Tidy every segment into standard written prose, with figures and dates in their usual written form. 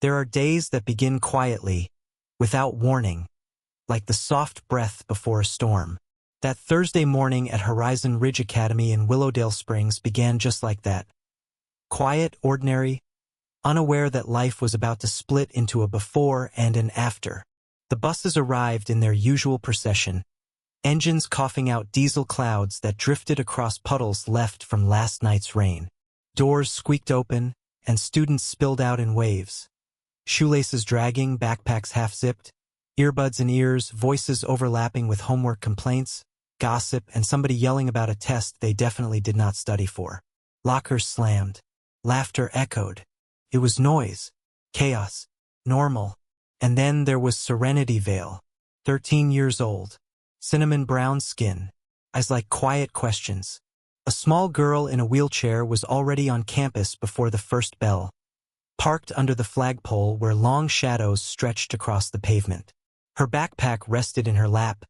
There are days that begin quietly, without warning, like the soft breath before a storm. That Thursday morning at Horizon Ridge Academy in Willowdale Springs began just like that. Quiet, ordinary, unaware that life was about to split into a before and an after. The buses arrived in their usual procession, engines coughing out diesel clouds that drifted across puddles left from last night's rain. Doors squeaked open, and students spilled out in waves. Shoelaces dragging, backpacks half-zipped, earbuds in ears, voices overlapping with homework complaints, gossip, and somebody yelling about a test they definitely did not study for. Lockers slammed. Laughter echoed. It was noise, chaos, normal. And then there was Serenity Vale, 13 years old, cinnamon brown skin, eyes like quiet questions. A small girl in a wheelchair was already on campus before the first bell, parked under the flagpole where long shadows stretched across the pavement. Her backpack rested in her lap,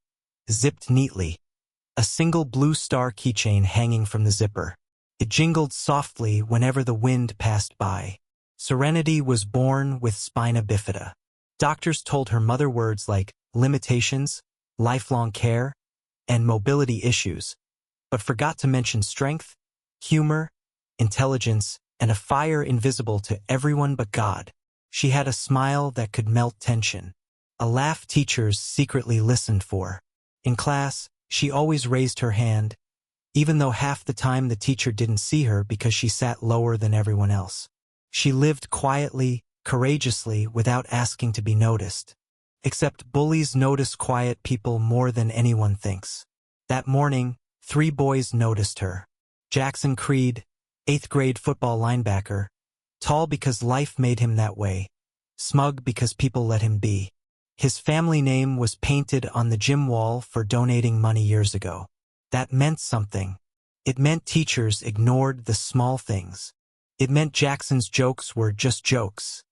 zipped neatly, a single blue star keychain hanging from the zipper. It jingled softly whenever the wind passed by. Serenity was born with spina bifida. Doctors told her mother words like limitations, lifelong care, and mobility issues, but forgot to mention strength, humor, intelligence, and a fire invisible to everyone but God. She had a smile that could melt tension, a laugh teachers secretly listened for. In class, she always raised her hand, even though half the time the teacher didn't see her because she sat lower than everyone else. She lived quietly, courageously, without asking to be noticed. Except bullies notice quiet people more than anyone thinks. That morning, 3 boys noticed her. Jackson Creed, 8th grade football linebacker, tall because life made him that way, smug because people let him be. His family name was painted on the gym wall for donating money years ago. That meant something. It meant teachers ignored the small things. It meant Jackson's jokes were just jokes,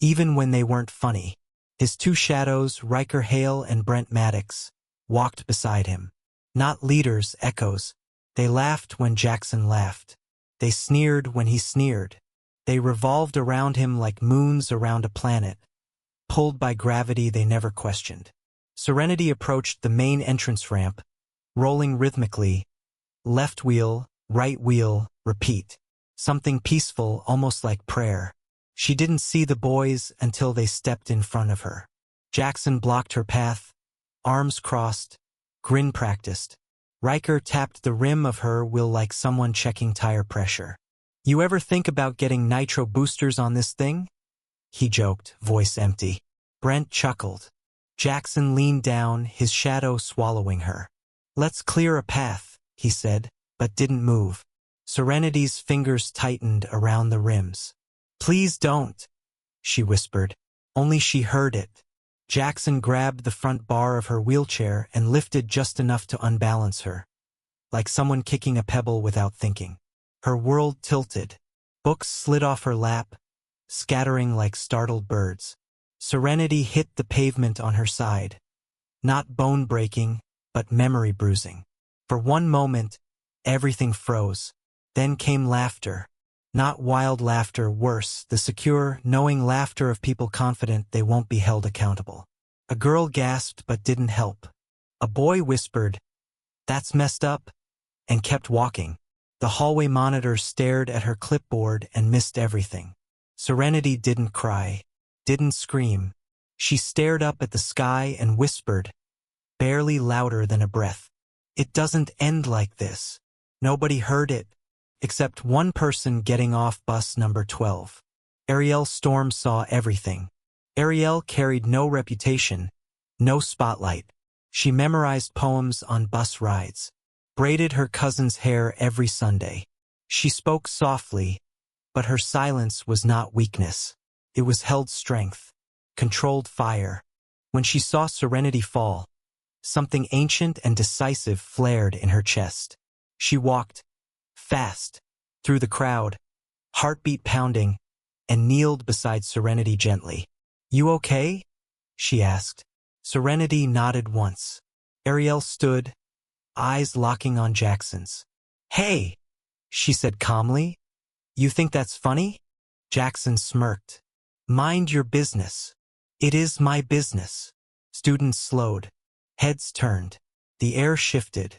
even when they weren't funny. His 2 shadows, Riker Hale and Brent Maddox, walked beside him. Not leaders, echoes. They laughed when Jackson laughed. They sneered when he sneered. They revolved around him like moons around a planet, pulled by gravity they never questioned. Serenity approached the main entrance ramp, rolling rhythmically, left wheel, right wheel, repeat. Something peaceful, almost like prayer. She didn't see the boys until they stepped in front of her. Jackson blocked her path, arms crossed, grin practiced. Riker tapped the rim of her wheel like someone checking tire pressure. "You ever think about getting nitro boosters on this thing?" he joked, voice empty. Brent chuckled. Jackson leaned down, his shadow swallowing her. "Let's clear a path," he said, but didn't move. Serenity's fingers tightened around the rims. "Please don't," she whispered. Only she heard it. Jackson grabbed the front bar of her wheelchair and lifted just enough to unbalance her, like someone kicking a pebble without thinking. Her world tilted. Books slid off her lap, scattering like startled birds. Serenity hit the pavement on her side. Not bone-breaking, but memory-bruising. For one moment, everything froze. Then came laughter. Not wild laughter, worse, the secure, knowing laughter of people confident they won't be held accountable. A girl gasped but didn't help. A boy whispered, "That's messed up," and kept walking. The hallway monitor stared at her clipboard and missed everything. Serenity didn't cry, didn't scream. She stared up at the sky and whispered, barely louder than a breath, "It doesn't end like this." Nobody heard it, except one person getting off bus number 12. Arielle Storm saw everything. Arielle carried no reputation, no spotlight. She memorized poems on bus rides, braided her cousin's hair every Sunday. She spoke softly, but her silence was not weakness. It was held strength, controlled fire. When she saw Serenity fall, something ancient and decisive flared in her chest. She walked, fast, through the crowd, heartbeat pounding, and kneeled beside Serenity gently. "You okay?" she asked. Serenity nodded once. Arielle stood, eyes locking on Jackson's. "Hey," she said calmly. "You think that's funny?" Jackson smirked. Mind your business. It is my business. Students slowed. Heads turned. The air shifted.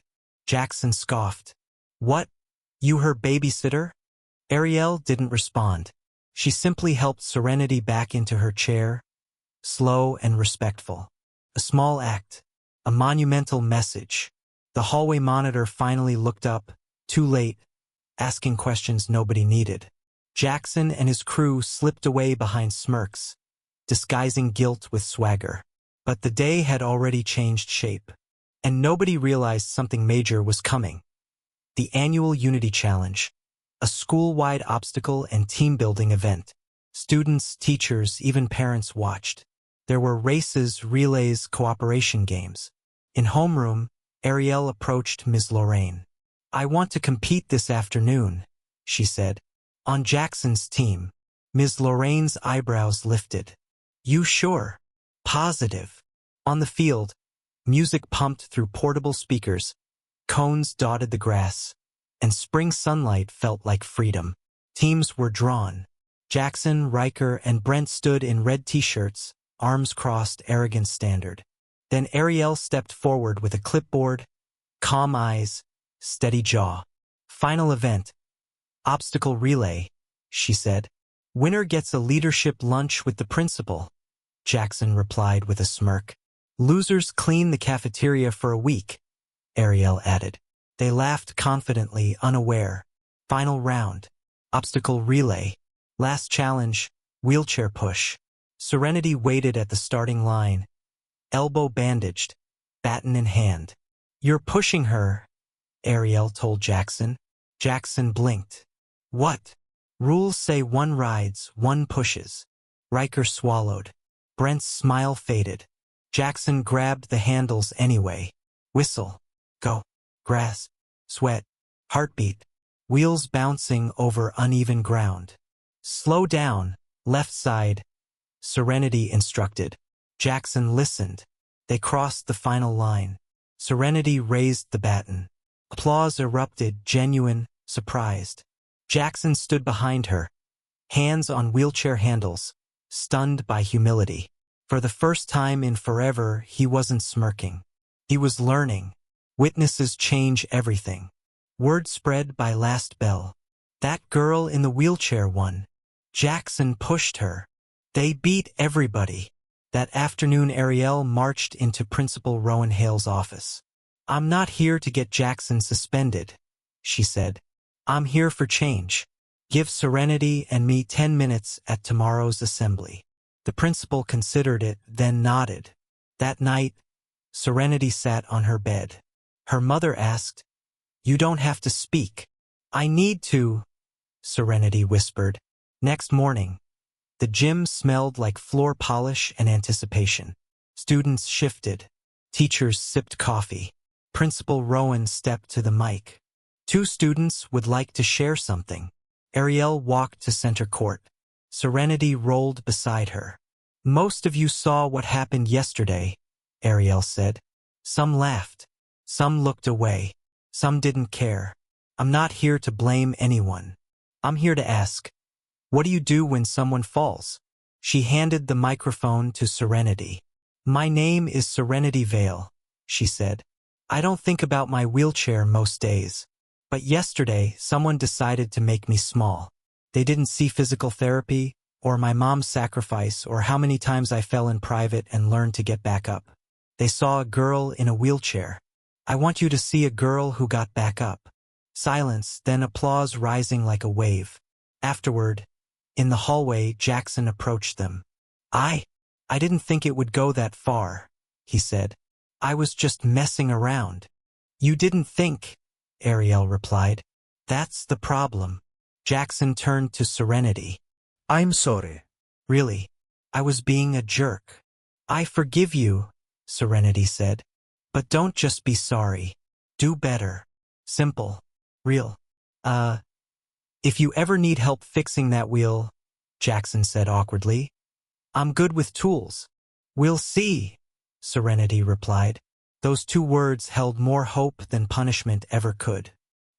Jackson scoffed. What? You her babysitter? Arielle didn't respond. She simply helped Serenity back into her chair, slow and respectful. A small act. A monumental message. The hallway monitor finally looked up, too late, asking questions nobody needed. Jackson and his crew slipped away behind smirks, disguising guilt with swagger. But the day had already changed shape, and nobody realized something major was coming. The annual Unity Challenge, a school-wide obstacle and team-building event. Students, teachers, even parents watched. There were races, relays, cooperation games. In homeroom, Arielle approached Ms. Lorraine. I want to compete this afternoon, she said. On Jackson's team. Ms. Lorraine's eyebrows lifted. You sure? Positive. On the field, music pumped through portable speakers, cones dotted the grass, and spring sunlight felt like freedom. Teams were drawn. Jackson, Riker, and Brent stood in red t-shirts, arms crossed, arrogant standard. Then Arielle stepped forward with a clipboard, calm eyes, steady jaw. Final event. Obstacle relay, she said. Winner gets a leadership lunch with the principal, Jackson replied with a smirk. Losers clean the cafeteria for a week, Arielle added. They laughed confidently, unaware. Final round. Obstacle relay. Last challenge, wheelchair push. Serenity waited at the starting line, elbow bandaged, baton in hand. You're pushing her, Arielle told Jackson. Jackson blinked. What? Rules say one rides, one pushes. Riker swallowed. Brent's smile faded. Jackson grabbed the handles anyway. Whistle. Go. Grass. Sweat. Heartbeat. Wheels bouncing over uneven ground. Slow down. Left side. Serenity instructed. Jackson listened. They crossed the final line. Serenity raised the baton. Applause erupted, genuine, surprised. Jackson stood behind her, hands on wheelchair handles, stunned by humility. For the first time in forever, he wasn't smirking. He was learning. Witnesses change everything. Word spread by last bell. That girl in the wheelchair won. Jackson pushed her. They beat everybody. That afternoon, Arielle marched into Principal Rowan Hale's office. I'm not here to get Jackson suspended, she said. I'm here for change. Give Serenity and me 10 minutes at tomorrow's assembly. The principal considered it, then nodded. That night, Serenity sat on her bed. Her mother asked, You don't have to speak. I need to, Serenity whispered. Next morning, the gym smelled like floor polish and anticipation. Students shifted. Teachers sipped coffee. Principal Rowan stepped to the mic. 2 students would like to share something. Arielle walked to center court. Serenity rolled beside her. Most of you saw what happened yesterday, Arielle said. Some laughed. Some looked away. Some didn't care. I'm not here to blame anyone. I'm here to ask, what do you do when someone falls? She handed the microphone to Serenity. My name is Serenity Vale, she said. I don't think about my wheelchair most days. But yesterday, someone decided to make me small. They didn't see physical therapy, or my mom's sacrifice, or how many times I fell in private and learned to get back up. They saw a girl in a wheelchair. I want you to see a girl who got back up. Silence, then applause rising like a wave. Afterward, in the hallway, Jackson approached them. I didn't think it would go that far, he said. I was just messing around. You didn't think, Arielle replied. That's the problem. Jackson turned to Serenity. I'm sorry. Really, I was being a jerk. I forgive you, Serenity said. But don't just be sorry. Do better. Simple. Real. If you ever need help fixing that wheel, Jackson said awkwardly. I'm good with tools. We'll see, Serenity replied. Those 2 words held more hope than punishment ever could.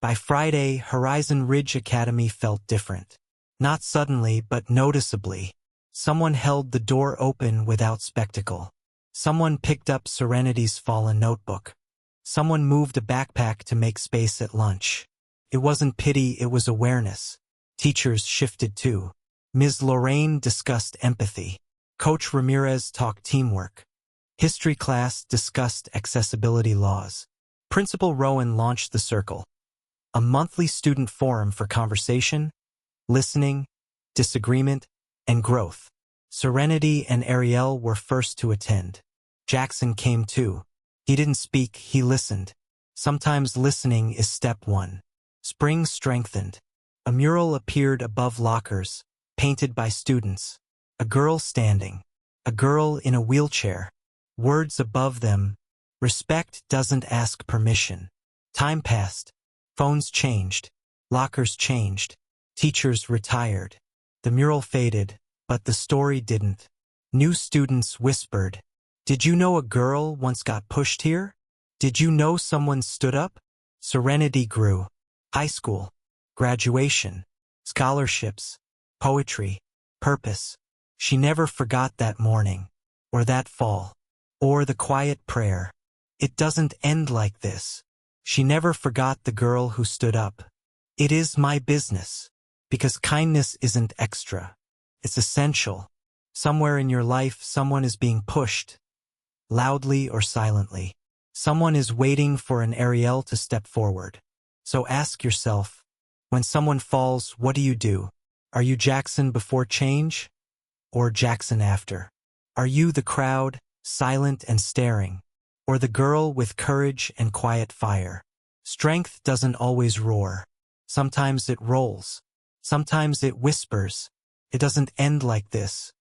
By Friday, Horizon Ridge Academy felt different. Not suddenly, but noticeably. Someone held the door open without spectacle. Someone picked up Serenity's fallen notebook. Someone moved a backpack to make space at lunch. It wasn't pity, it was awareness. Teachers shifted too. Ms. Lorraine discussed empathy. Coach Ramirez talked teamwork. History class discussed accessibility laws. Principal Rowan launched the Circle, a monthly student forum for conversation, listening, disagreement, and growth. Serenity and Arielle were first to attend. Jackson came too. He didn't speak, he listened. Sometimes listening is step one. Spring strengthened. A mural appeared above lockers, painted by students. A girl standing. A girl in a wheelchair. Words above them. Respect doesn't ask permission. Time passed. Phones changed. Lockers changed. Teachers retired. The mural faded, but the story didn't. New students whispered, "Did you know a girl once got pushed here? Did you know someone stood up?" Serenity grew. High school, graduation, scholarships, poetry, purpose. She never forgot that morning, or that fall, or the quiet prayer. It doesn't end like this. She never forgot the girl who stood up. It is my business. Because kindness isn't extra. It's essential. Somewhere in your life, someone is being pushed, loudly or silently. Someone is waiting for an Arielle to step forward. So ask yourself, when someone falls, what do? Are you Jackson before change? Or Jackson after? Are you the crowd, silent and staring? Or the girl with courage and quiet fire? Strength doesn't always roar. Sometimes it rolls. Sometimes it whispers. It doesn't end like this.